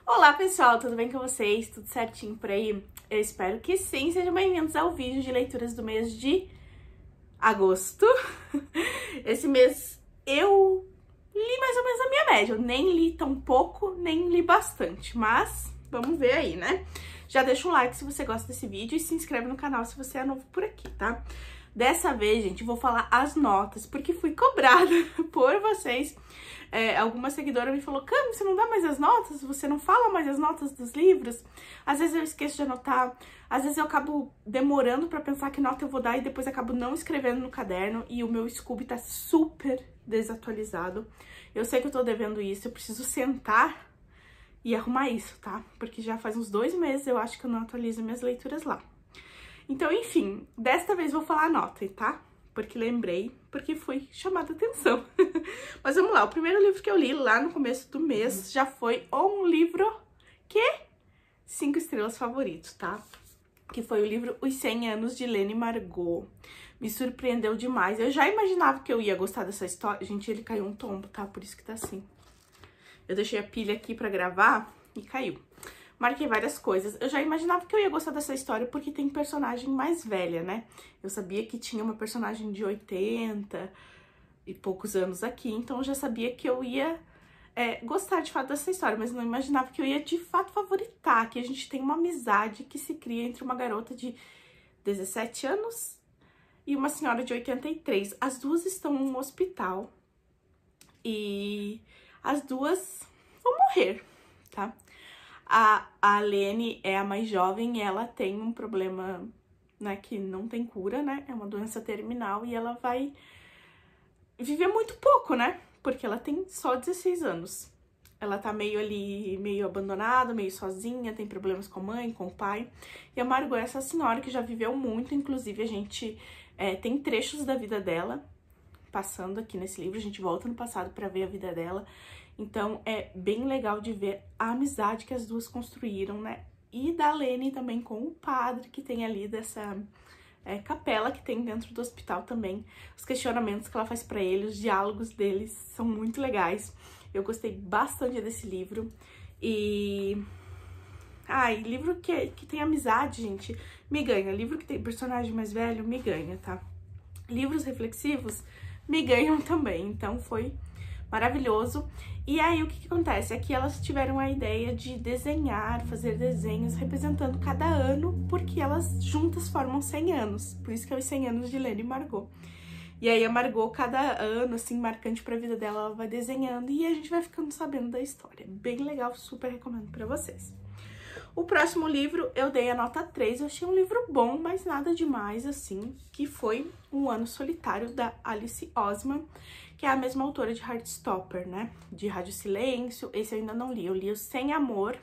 Olá pessoal, tudo bem com vocês? Tudo certinho por aí? Eu espero que sim, sejam bem-vindos ao vídeo de leituras do mês de agosto. Esse mês eu li mais ou menos a minha média, eu nem li tão pouco, nem li bastante, mas vamos ver aí, né? Já deixa um like se você gosta desse vídeo e se inscreve no canal se você é novo por aqui, tá? Dessa vez, gente, eu vou falar as notas, porque fui cobrada por vocês. Alguma seguidora me falou, Cami, você não dá mais as notas? Você não fala mais as notas dos livros? Às vezes eu esqueço de anotar, às vezes eu acabo demorando pra pensar que nota eu vou dar e depois acabo não escrevendo no caderno e o meu Scooby tá super desatualizado. Eu sei que eu tô devendo isso, eu preciso sentar e arrumar isso, tá? Porque já faz uns 2 meses eu acho que eu não atualizo minhas leituras lá. Então, enfim, desta vez vou falar a nota, tá? Porque lembrei, porque fui chamada a atenção. Mas vamos lá, o primeiro livro que eu li lá no começo do mês já foi um livro que 5 estrelas favorito, tá? Que foi o livro Os 100 Anos de Lene Margot. Me surpreendeu demais. Eu já imaginava que eu ia gostar dessa história. Gente, ele caiu um tombo, tá? Por isso que tá assim. Eu deixei a pilha aqui pra gravar e caiu. Marquei várias coisas. Eu já imaginava que eu ia gostar dessa história porque tem personagem mais velha, né? Eu sabia que tinha uma personagem de 80 e poucos anos aqui, então eu já sabia que eu ia gostar de fato dessa história, mas não imaginava que eu ia de fato favoritar, que a gente tem uma amizade que se cria entre uma garota de 17 anos e uma senhora de 83. As duas estão em um hospital e as duas vão morrer, tá? A Lene é a mais jovem e ela tem um problema, né, que não tem cura, né? É uma doença terminal e ela vai viver muito pouco, né? Porque ela tem só 16 anos. Ela tá meio ali, meio abandonada, meio sozinha, tem problemas com a mãe, com o pai. E a Margot é essa senhora que já viveu muito, inclusive a gente tem trechos da vida dela passando aqui nesse livro, a gente volta no passado pra ver a vida dela. Então, é bem legal de ver a amizade que as duas construíram, né? E da Lene também com o padre que tem ali dessa capela que tem dentro do hospital também. Os questionamentos que ela faz pra ele, os diálogos deles são muito legais. Eu gostei bastante desse livro. E... livro que tem amizade, gente, me ganha. Livro que tem personagem mais velho, me ganha, tá? Livros reflexivos me ganham também. Então, foi maravilhoso. E aí, o que acontece? É que elas tiveram a ideia de desenhar, fazer desenhos representando cada ano, porque elas juntas formam 100 anos. Por isso que é os 100 anos de Lene Margot. E aí, a Margot, cada ano, assim, marcante pra vida dela, ela vai desenhando e a gente vai ficando sabendo da história. Bem legal, super recomendo pra vocês. O próximo livro, eu dei a nota 3. Eu achei um livro bom, mas nada demais, assim, que foi Um Ano Solitário, da Alice Oseman, que é a mesma autora de Heartstopper, né? De Rádio Silêncio. Esse eu ainda não li. Eu li o Sem Amor,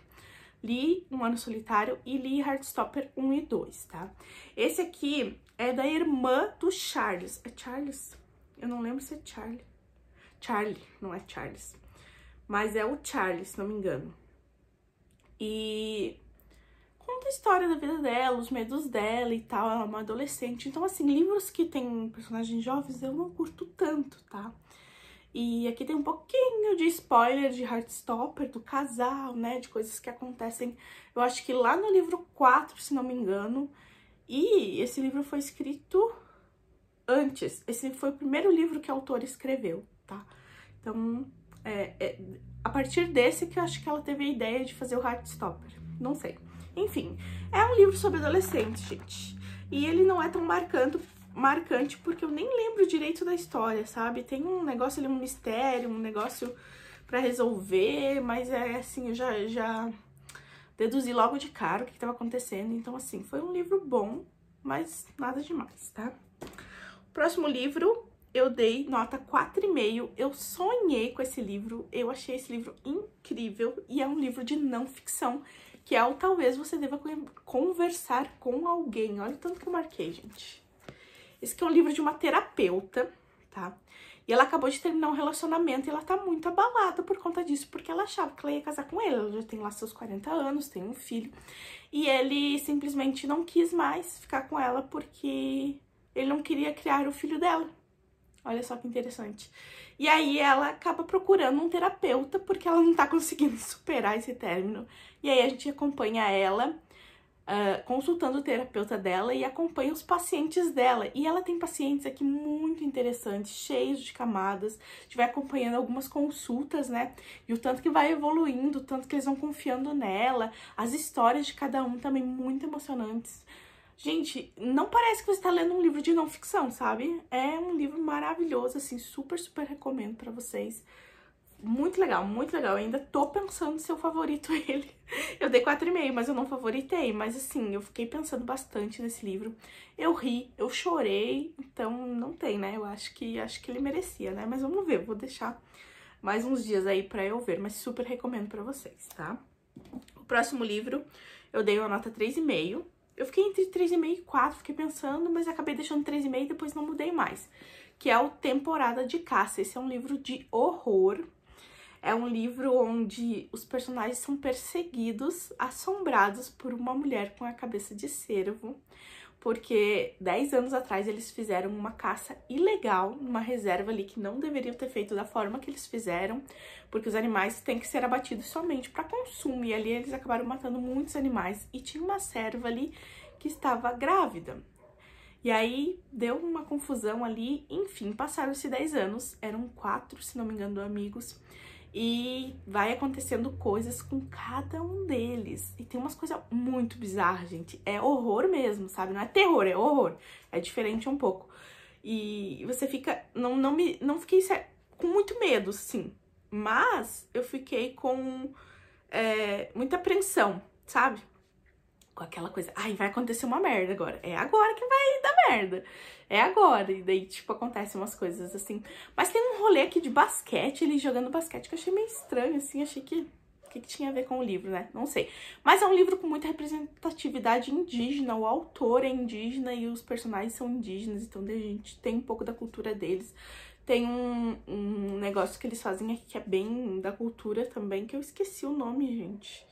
li Um Ano Solitário e li Heartstopper 1 e 2, tá? Esse aqui é da irmã do Charles. É Charles? Eu não lembro se é Charlie. Charlie, não é Charles. Mas é o Charles, se não me engano. E conta a história da vida dela, os medos dela e tal. Ela é uma adolescente. Então, assim, livros que tem personagens jovens eu não curto tanto, tá? E aqui tem um pouquinho de spoiler de Heartstopper, do casal, né? De coisas que acontecem, eu acho que lá no livro 4, se não me engano. E esse livro foi escrito antes. Esse foi o primeiro livro que a autora escreveu, tá? Então, a partir desse que eu acho que ela teve a ideia de fazer o Heartstopper. Não sei. Enfim, é um livro sobre adolescente, gente. E ele não é tão marcante porque eu nem lembro direito da história, sabe? Tem um negócio ali, um mistério, um negócio pra resolver, mas assim, eu já deduzi logo de cara o que estava acontecendo. Então, assim, foi um livro bom, mas nada demais, tá? O próximo livro, eu dei nota 4,5. Eu sonhei com esse livro, eu achei esse livro incrível e é um livro de não ficção, que é o Talvez Você Deva Conversar com Alguém. Olha o tanto que eu marquei, gente. Esse aqui é um livro de uma terapeuta, tá? E ela acabou de terminar um relacionamento e ela tá muito abalada por conta disso, porque ela achava que ela ia casar com ele. Ela já tem lá seus 40 anos, tem um filho. E ele simplesmente não quis mais ficar com ela porque ele não queria criar o filho dela. Olha só que interessante. E aí ela acaba procurando um terapeuta porque ela não tá conseguindo superar esse término. E aí a gente acompanha ela consultando o terapeuta dela e acompanha os pacientes dela. E ela tem pacientes aqui muito interessantes, cheios de camadas. A gente vai acompanhando algumas consultas, né? E o tanto que vai evoluindo, o tanto que eles vão confiando nela. As histórias de cada um também muito emocionantes. Gente, não parece que você tá lendo um livro de não ficção, sabe? É um livro maravilhoso, assim, super, super recomendo pra vocês. Muito legal, muito legal. Eu ainda tô pensando se eu favorito ele. Eu dei 4,5, mas eu não favoritei. Mas assim, eu fiquei pensando bastante nesse livro. Eu ri, eu chorei, então não tem, né? Eu acho que ele merecia, né? Mas vamos ver, vou deixar mais uns dias aí pra eu ver, mas super recomendo pra vocês, tá? O próximo livro, eu dei uma nota 3,5. Eu fiquei entre 3,5 e 4, fiquei pensando, mas acabei deixando 3,5 e depois não mudei mais. Que é o Temporada de Caça. Esse é um livro de horror. É um livro onde os personagens são perseguidos, assombrados por uma mulher com a cabeça de cervo, porque 10 anos atrás eles fizeram uma caça ilegal numa reserva ali que não deveriam ter feito da forma que eles fizeram, porque os animais têm que ser abatidos somente para consumo, e ali eles acabaram matando muitos animais, e tinha uma cerva ali que estava grávida. E aí deu uma confusão ali, enfim, passaram-se 10 anos, eram 4, se não me engano, amigos, e vai acontecendo coisas com cada um deles. E tem umas coisas muito bizarras, gente. É horror mesmo, sabe? Não é terror, é horror. É diferente um pouco. E você fica... Não fiquei com muito medo, sim. Mas eu fiquei com muita apreensão, sabe? Com aquela coisa, ai, vai acontecer uma merda agora. É agora que vai dar merda. É agora. E daí, tipo, acontecem umas coisas assim. Mas tem um rolê aqui de basquete, ele jogando basquete, que eu achei meio estranho, assim. Achei que... O que tinha a ver com o livro, né? Não sei. Mas é um livro com muita representatividade indígena. O autor é indígena e os personagens são indígenas. Então, a gente tem um pouco da cultura deles. Tem um negócio que eles fazem aqui que é bem da cultura também, que eu esqueci o nome, gente.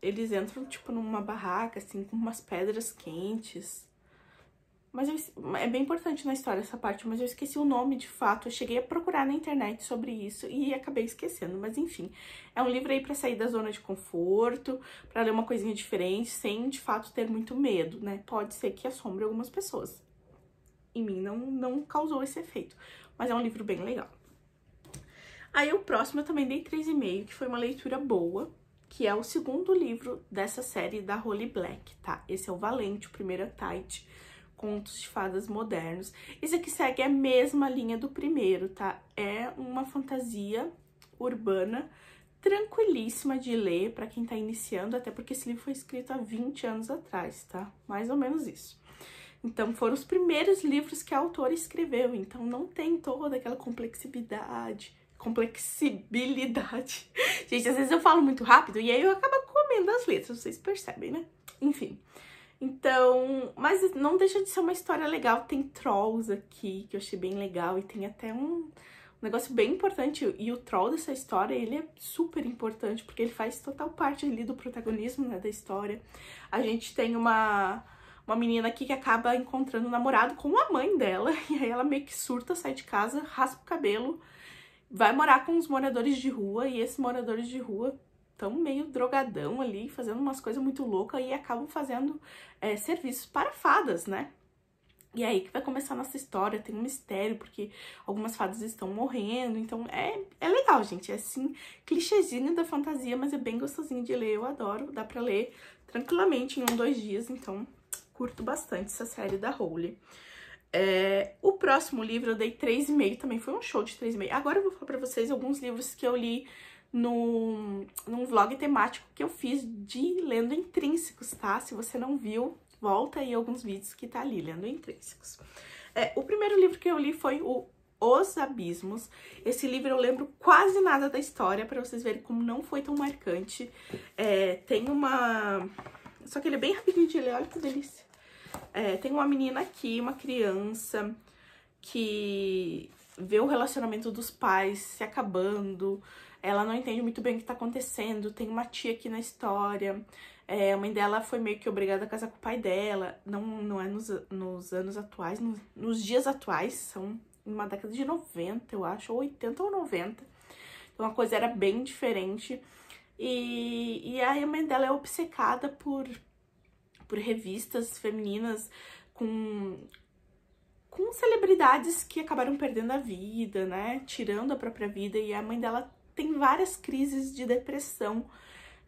Eles entram, tipo, numa barraca, assim, com umas pedras quentes. Mas é bem importante na história essa parte, mas eu esqueci o nome de fato. Eu cheguei a procurar na internet sobre isso e acabei esquecendo. Mas enfim, é um livro aí pra sair da zona de conforto, pra ler uma coisinha diferente, sem de fato ter muito medo, né? Pode ser que assombre algumas pessoas. Em mim não causou esse efeito, mas é um livro bem legal. Aí o próximo eu também dei 3,5, que foi uma leitura boa, que é o segundo livro dessa série da Holly Black, tá? Esse é o Valente, o primeiro é Tite, Contos de Fadas Modernos. Esse aqui segue a mesma linha do primeiro, tá? É uma fantasia urbana, tranquilíssima de ler pra quem tá iniciando, até porque esse livro foi escrito há 20 anos atrás, tá? Mais ou menos isso. Então, foram os primeiros livros que a autora escreveu, então não tem toda aquela complexibilidade. Gente, às vezes eu falo muito rápido e aí eu acabo comendo as letras, vocês percebem, né? Enfim. Então, mas não deixa de ser uma história legal. Tem trolls aqui, que eu achei bem legal, e tem até um negócio bem importante. E o troll dessa história, ele é super importante, porque ele faz total parte ali do protagonismo, né, da história. A gente tem uma menina aqui que acaba encontrando um namorado com a mãe dela, e aí ela meio que surta, sai de casa, raspa o cabelo, vai morar com os moradores de rua, e esses moradores de rua estão meio drogadão ali, fazendo umas coisas muito loucas, e acabam fazendo serviços para fadas, né? E aí que vai começar a nossa história, tem um mistério, porque algumas fadas estão morrendo, então é legal, gente, é assim, clichêzinho da fantasia, mas é bem gostosinho de ler, eu adoro, dá pra ler tranquilamente em 1, 2 dias, então curto bastante essa série da Holly. O próximo livro eu dei 3,5, também foi um show de 3,5. Agora eu vou falar pra vocês alguns livros que eu li num vlog temático que eu fiz de Lendo Intrínsecos, tá? Se você não viu, volta aí alguns vídeos que tá ali, Lendo Intrínsecos. O primeiro livro que eu li foi Os Abismos. Esse livro eu lembro quase nada da história, pra vocês verem como não foi tão marcante. Tem uma... Só que ele é bem rapidinho de ler, olha que delícia. Tem uma menina aqui, uma criança, que vê o relacionamento dos pais se acabando, ela não entende muito bem o que tá acontecendo, tem uma tia aqui na história, a mãe dela foi meio que obrigada a casar com o pai dela, não é nos anos atuais, nos dias atuais, são numa década de 90, eu acho, ou 80 ou 90, então a coisa era bem diferente, e aí a mãe dela é obcecada por revistas femininas com celebridades que acabaram perdendo a vida, né, tirando a própria vida, e a mãe dela tem várias crises de depressão,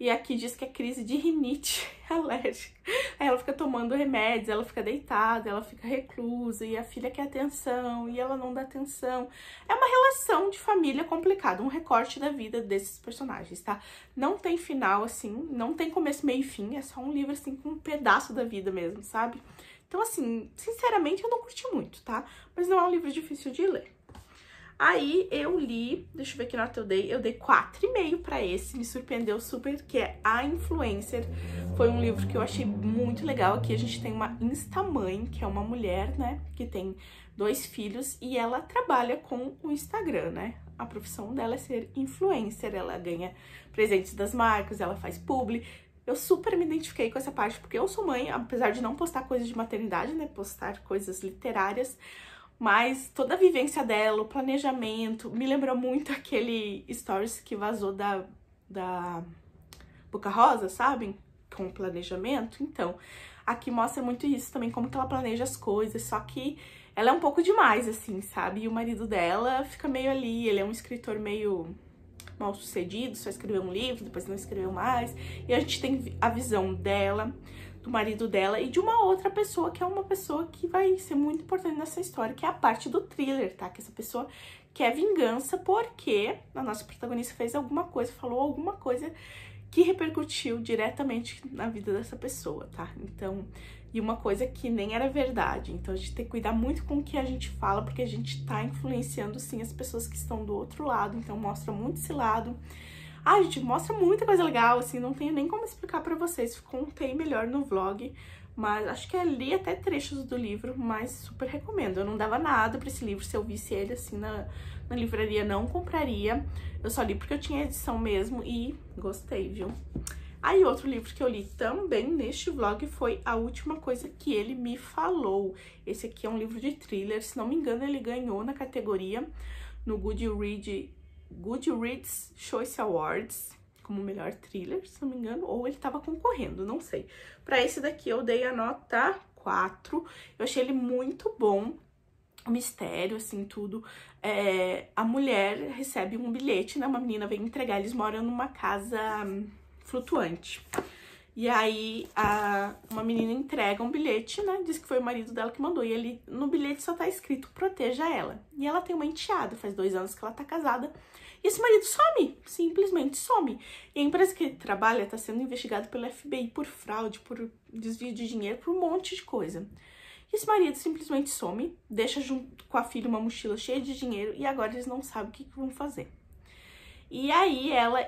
e aqui diz que é crise de rinite alérgica. Aí ela fica tomando remédios, ela fica deitada, ela fica reclusa, e a filha quer atenção, e ela não dá atenção. É uma relação de família complicada, um recorte da vida desses personagens, tá? Não tem final, assim, não tem começo, meio e fim, é só um livro, assim, com um pedaço da vida mesmo, sabe? Então, assim, sinceramente, eu não curti muito, tá? Mas não é um livro difícil de ler. Aí eu li, deixa eu ver que nota eu dei 4,5 pra esse, me surpreendeu super, que é A Influencer. Foi um livro que eu achei muito legal. Aqui a gente tem uma instamãe, que é uma mulher, né, que tem 2 filhos e ela trabalha com o Instagram, né? A profissão dela é ser influencer, ela ganha presentes das marcas, ela faz publi. Eu super me identifiquei com essa parte, porque eu sou mãe, apesar de não postar coisas de maternidade, né, postar coisas literárias, mas toda a vivência dela, o planejamento, me lembrou muito aquele stories que vazou da Boca Rosa, sabem? Com o planejamento. Então, aqui mostra muito isso também, como que ela planeja as coisas, só que ela é um pouco demais, assim, sabe? E o marido dela fica meio ali, ele é um escritor meio mal sucedido, só escreveu um livro, depois não escreveu mais, e a gente tem a visão dela, do marido dela e de uma outra pessoa, que é uma pessoa que vai ser muito importante nessa história, que é a parte do thriller, tá? Que essa pessoa quer vingança porque a nossa protagonista fez alguma coisa, falou alguma coisa que repercutiu diretamente na vida dessa pessoa, tá? Então, e uma coisa que nem era verdade. Então a gente tem que cuidar muito com o que a gente fala, porque a gente tá influenciando, sim, as pessoas que estão do outro lado. Então mostra muito esse lado. Ah, gente, mostra muita coisa legal, assim, não tenho nem como explicar pra vocês, contei melhor no vlog, mas acho que li até trechos do livro, mas super recomendo. Eu não dava nada pra esse livro, se eu visse ele, assim, na livraria, não compraria. Eu só li porque eu tinha edição mesmo e gostei, viu? Aí, outro livro que eu li também neste vlog foi A Última Coisa Que Ele Me Falou. Esse aqui é um livro de thriller, se não me engano, ele ganhou na categoria no Goodreads Choice Awards como melhor thriller, se não me engano, ou ele tava concorrendo, não sei. Pra esse daqui eu dei a nota 4, eu achei ele muito bom, o mistério, assim, tudo. A mulher recebe um bilhete, né, uma menina vem entregar, eles moram numa casa flutuante. E aí, uma menina entrega um bilhete, né, diz que foi o marido dela que mandou, e ele, no bilhete só tá escrito, proteja ela. E ela tem uma enteada, faz 2 anos que ela tá casada, e esse marido some, simplesmente some. E a empresa que ele trabalha tá sendo investigada pelo FBI por fraude, por desvio de dinheiro, por um monte de coisa. E esse marido simplesmente some, deixa junto com a filha uma mochila cheia de dinheiro, e agora eles não sabem o que vão fazer. E aí ela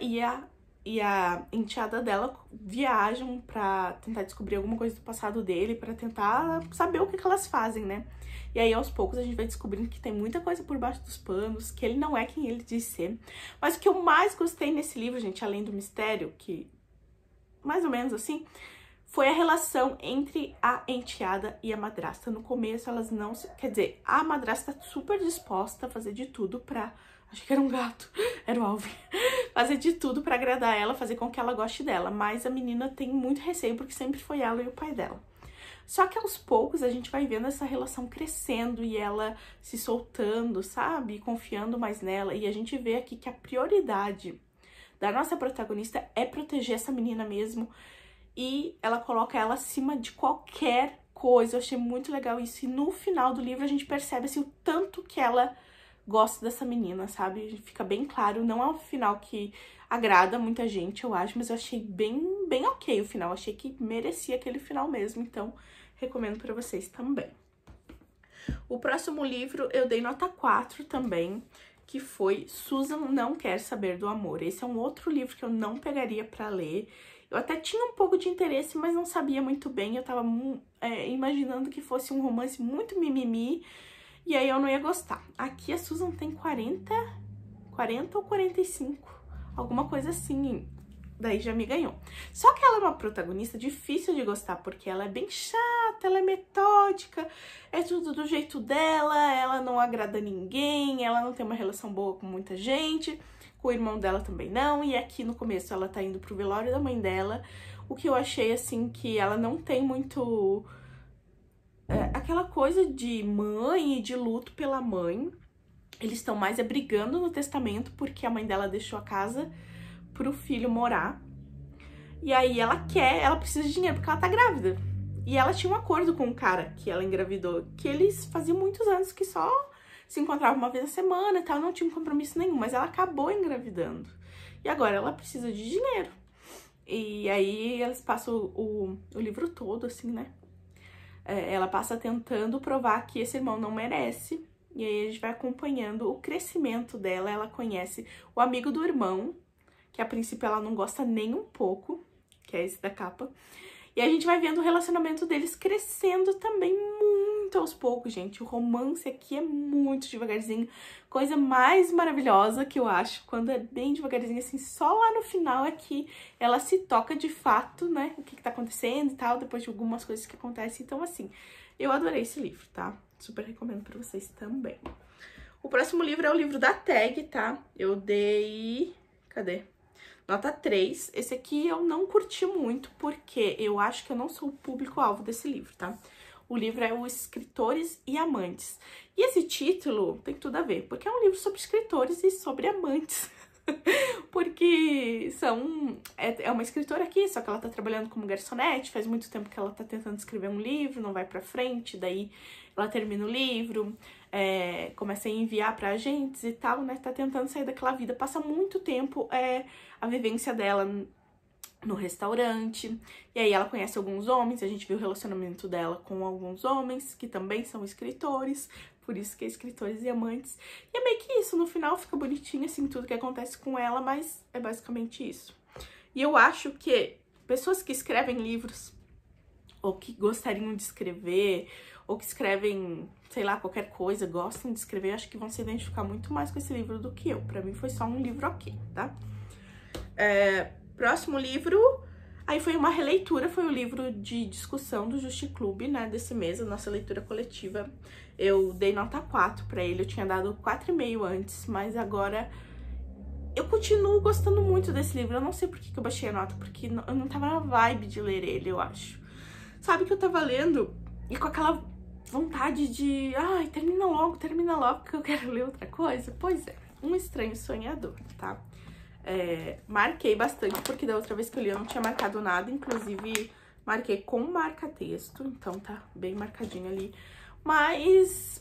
e a enteada dela viajam pra tentar descobrir alguma coisa do passado dele, pra tentar saber o que elas fazem, né? E aí, aos poucos, a gente vai descobrindo que tem muita coisa por baixo dos panos, que ele não é quem ele diz ser. Mas o que eu mais gostei nesse livro, gente, além do mistério, que mais ou menos assim, foi a relação entre a enteada e a madrasta. No começo, elas não se... Quer dizer, a madrasta tá super disposta a fazer de tudo pra... Acho que era um gato, era o Alvin. Fazer de tudo pra agradar ela, fazer com que ela goste dela. Mas a menina tem muito receio, porque sempre foi ela e o pai dela. Só que aos poucos a gente vai vendo essa relação crescendo e ela se soltando, sabe? Confiando mais nela. E a gente vê aqui que a prioridade da nossa protagonista é proteger essa menina mesmo. E ela coloca ela acima de qualquer coisa. Eu achei muito legal isso. E no final do livro a gente percebe assim, o tanto que ela gosta dessa menina, sabe? Fica bem claro. Não é um final que agrada muita gente, eu acho, mas eu achei bem ok o final. Achei que merecia aquele final mesmo, então recomendo pra vocês também. O próximo livro eu dei nota 4 também, que foi Susan Não Quer Saber do Amor. Esse é um outro livro que eu não pegaria pra ler. Eu até tinha um pouco de interesse, mas não sabia muito bem. Eu tava imaginando que fosse um romance muito mimimi, e aí eu não ia gostar. Aqui a Susan tem 40 ou 45. alguma coisa assim. Daí já me ganhou. Só que ela é uma protagonista difícil de gostar, porque ela é bem chata, ela é metódica, é tudo do jeito dela, ela não agrada ninguém, ela não tem uma relação boa com muita gente, com o irmão dela também não, e aqui no começo ela tá indo pro velório da mãe dela, o que eu achei, assim, que ela não tem muito aquela coisa de mãe e de luto pela mãe. Eles estão mais brigando no testamento, porque a mãe dela deixou a casa pro filho morar. E aí ela precisa de dinheiro porque ela tá grávida. E ela tinha um acordo com o cara que ela engravidou, que eles faziam muitos anos que só se encontravam uma vez na semana e tal, não tinha um compromisso nenhum, mas ela acabou engravidando. E agora ela precisa de dinheiro. E aí eles passam o livro todo, assim, né? Ela passa tentando provar que esse irmão não merece. E aí a gente vai acompanhando o crescimento dela. Ela conhece o amigo do irmão, que a princípio ela não gosta nem um pouco, que é esse da capa. E a gente vai vendo o relacionamento deles crescendo também muito aos poucos, gente. O romance aqui é muito devagarzinho. Coisa mais maravilhosa que eu acho, quando é bem devagarzinho, assim, só lá no final é que ela se toca de fato, né, o que tá acontecendo e tal, depois de algumas coisas que acontecem. Então, assim, eu adorei esse livro, tá? Super recomendo pra vocês também. O próximo livro é o livro da Tag, tá? Eu dei... Cadê? Nota 3. Esse aqui eu não curti muito, porque eu acho que eu não sou o público-alvo desse livro, tá? O livro é Os Escritores e Amantes. E esse título tem tudo a ver, porque é um livro sobre escritores e sobre amantes. Porque é uma escritora aqui, só que ela tá trabalhando como garçonete, faz muito tempo que ela tá tentando escrever um livro, não vai pra frente, daí ela termina o livro, começa a enviar pra agentes e tal, né, tá tentando sair daquela vida, passa muito tempo a vivência dela no restaurante, e aí ela conhece alguns homens, a gente viu o relacionamento dela com alguns homens, que também são escritores, por isso que é Escritores e Amantes. E é meio que isso, no final fica bonitinho, assim, tudo que acontece com ela, mas é basicamente isso. E eu acho que pessoas que escrevem livros, ou que gostariam de escrever, ou que escrevem, sei lá, qualquer coisa, gostam de escrever, acho que vão se identificar muito mais com esse livro do que eu. Pra mim foi só um livro ok, tá? Próximo livro, aí foi uma releitura, foi o livro de discussão do Justi Clube, né, desse mês, a nossa leitura coletiva. Eu dei nota 4 pra ele, eu tinha dado 4,5 antes, mas agora eu continuo gostando muito desse livro. Eu não sei por que eu baixei a nota, porque eu não tava na vibe de ler ele, eu acho. Sabe que eu tava lendo e com aquela vontade de, ai, termina logo, porque eu quero ler outra coisa? Pois é, Um Estranho Sonhador, tá? Marquei bastante, porque da outra vez que eu li eu não tinha marcado nada, inclusive marquei com marca-texto, então tá bem marcadinho ali. Mas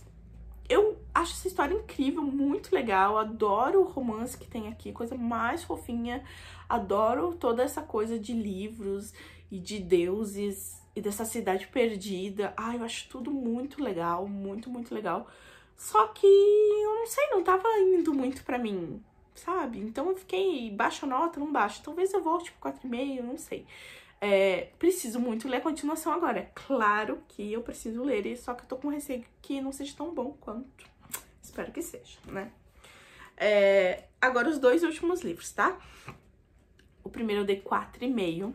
eu acho essa história incrível, muito legal, adoro o romance que tem aqui, coisa mais fofinha, adoro toda essa coisa de livros e de deuses e dessa cidade perdida. Ai, eu acho tudo muito legal, muito, muito legal. Só que eu não sei, não tava indo muito pra mim, sabe? Então eu fiquei baixa nota, não baixa. Talvez eu volte pro 4,5, não sei. Preciso muito ler a continuação agora. É claro que eu preciso ler, só que eu tô com receio que não seja tão bom quanto. Espero que seja, né? Agora os dois últimos livros, tá? O primeiro eu dei 4,5,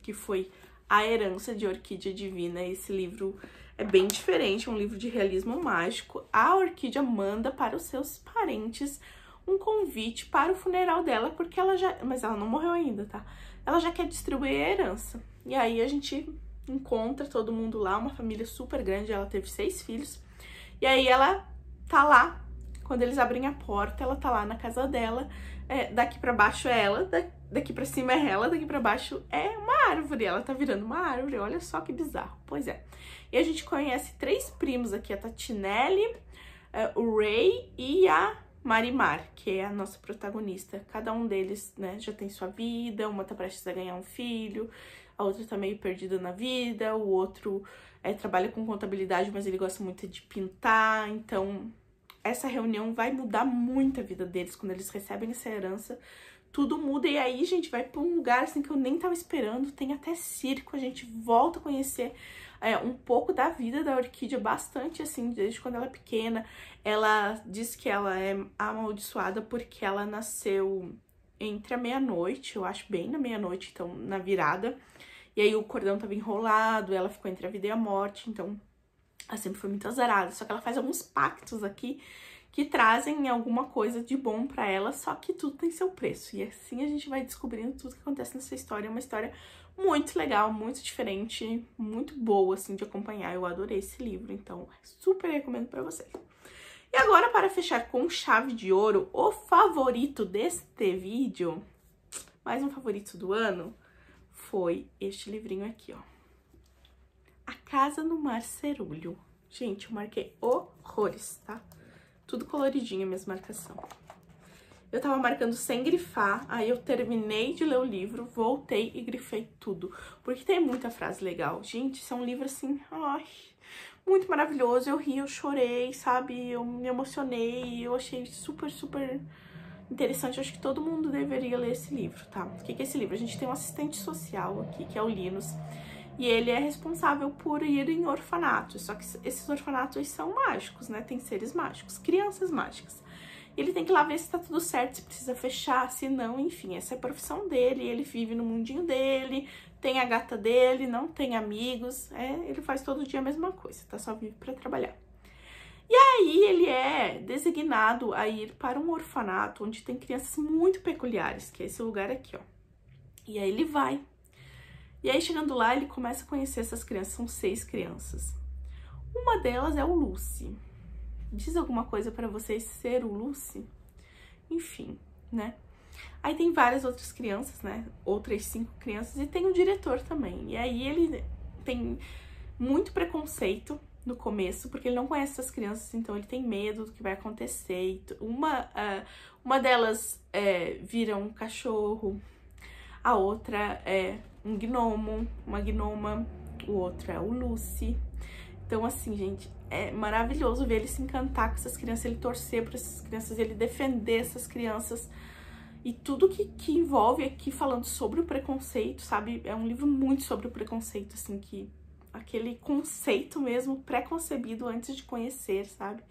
que foi A Herança de Orquídea Divina. Esse livro é bem diferente, é um livro de realismo mágico. A Orquídea manda para os seus parentes um convite para o funeral dela, porque ela já... Mas ela não morreu ainda, tá? Ela já quer distribuir a herança. E aí a gente encontra todo mundo lá, uma família super grande, ela teve 6 filhos. E aí ela tá lá, quando eles abrem a porta, ela tá lá na casa dela. Daqui pra baixo é ela, daqui pra cima é ela, daqui pra baixo é uma árvore. Ela tá virando uma árvore, olha só que bizarro. Pois é. E a gente conhece 3 primos aqui, a Tatinelli, o Ray e a Marimar, que é a nossa protagonista. Cada um deles, né, já tem sua vida, uma tá prestes a ganhar um filho, a outra tá meio perdida na vida, o outro trabalha com contabilidade, mas ele gosta muito de pintar. Então, essa reunião vai mudar muito a vida deles quando eles recebem essa herança. Tudo muda e aí, gente, vai pra um lugar assim que eu nem tava esperando, tem até circo, a gente volta a conhecer um pouco da vida da Orquídea, bastante assim, desde quando ela é pequena. Ela diz que ela é amaldiçoada porque ela nasceu entre a meia-noite, eu acho bem na meia-noite, então na virada. E aí o cordão tava enrolado, ela ficou entre a vida e a morte, então ela sempre foi muito azarada. Só que ela faz alguns pactos aqui que trazem alguma coisa de bom pra ela, só que tudo tem seu preço. E assim a gente vai descobrindo tudo que acontece nessa história. É uma história muito legal, muito diferente, muito boa, assim, de acompanhar. Eu adorei esse livro, então super recomendo pra vocês. E agora, para fechar com chave de ouro, o favorito deste vídeo, mais um favorito do ano, foi este livrinho aqui, ó. A Casa no Mar Cerúleo. Gente, eu marquei horrores, tá? Tudo coloridinho a minha marcação. Eu tava marcando sem grifar, aí eu terminei de ler o livro, voltei e grifei tudo. Porque tem muita frase legal. Gente, isso é um livro assim, ai, muito maravilhoso. Eu ri, eu chorei, sabe? Eu me emocionei, eu achei super, super interessante. Eu acho que todo mundo deveria ler esse livro, tá? O que é esse livro? A gente tem um assistente social aqui, que é o Linus. E ele é responsável por ir em orfanatos, só que esses orfanatos são mágicos, né? Tem seres mágicos, crianças mágicas. Ele tem que ir lá ver se tá tudo certo, se precisa fechar, se não, enfim, essa é a profissão dele, ele vive no mundinho dele, tem a gata dele, não tem amigos, ele faz todo dia a mesma coisa, tá? Só vive pra trabalhar. E aí ele é designado a ir para um orfanato onde tem crianças muito peculiares, que é esse lugar aqui, ó. E aí ele vai. E aí, chegando lá, ele começa a conhecer essas crianças, são 6 crianças. Uma delas é o Lucy. Diz alguma coisa pra vocês ser o Lucy? Enfim, né? Aí tem várias outras crianças, né? Outras 5 crianças, e tem o diretor também. E aí ele tem muito preconceito no começo, porque ele não conhece essas crianças, então ele tem medo do que vai acontecer. Uma delas vira um cachorro, a outra é um gnomo, uma gnoma, o outro é o Lucy. Então, assim, gente, é maravilhoso ver ele se encantar com essas crianças, ele torcer por essas crianças, ele defender essas crianças. E tudo que envolve aqui falando sobre o preconceito, sabe? É um livro muito sobre o preconceito, assim, que aquele conceito mesmo pré-concebido antes de conhecer, sabe?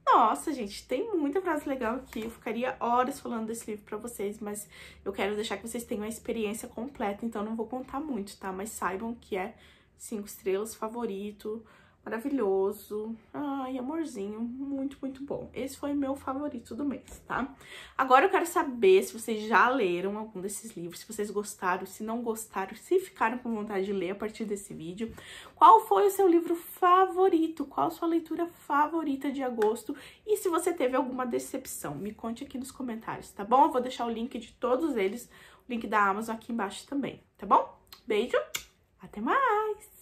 Nossa, gente, tem muita frase legal aqui. Eu ficaria horas falando desse livro pra vocês, mas eu quero deixar que vocês tenham a experiência completa, então não vou contar muito, tá? Mas saibam que é 5 estrelas, favorito, maravilhoso. Ai, amorzinho, muito, muito bom. Esse foi meu favorito do mês, tá? Agora eu quero saber se vocês já leram algum desses livros, se vocês gostaram, se não gostaram, se ficaram com vontade de ler a partir desse vídeo. Qual foi o seu livro favorito? Qual a sua leitura favorita de agosto? E se você teve alguma decepção, me conte aqui nos comentários, tá bom? Eu vou deixar o link de todos eles, o link da Amazon aqui embaixo também, tá bom? Beijo, até mais!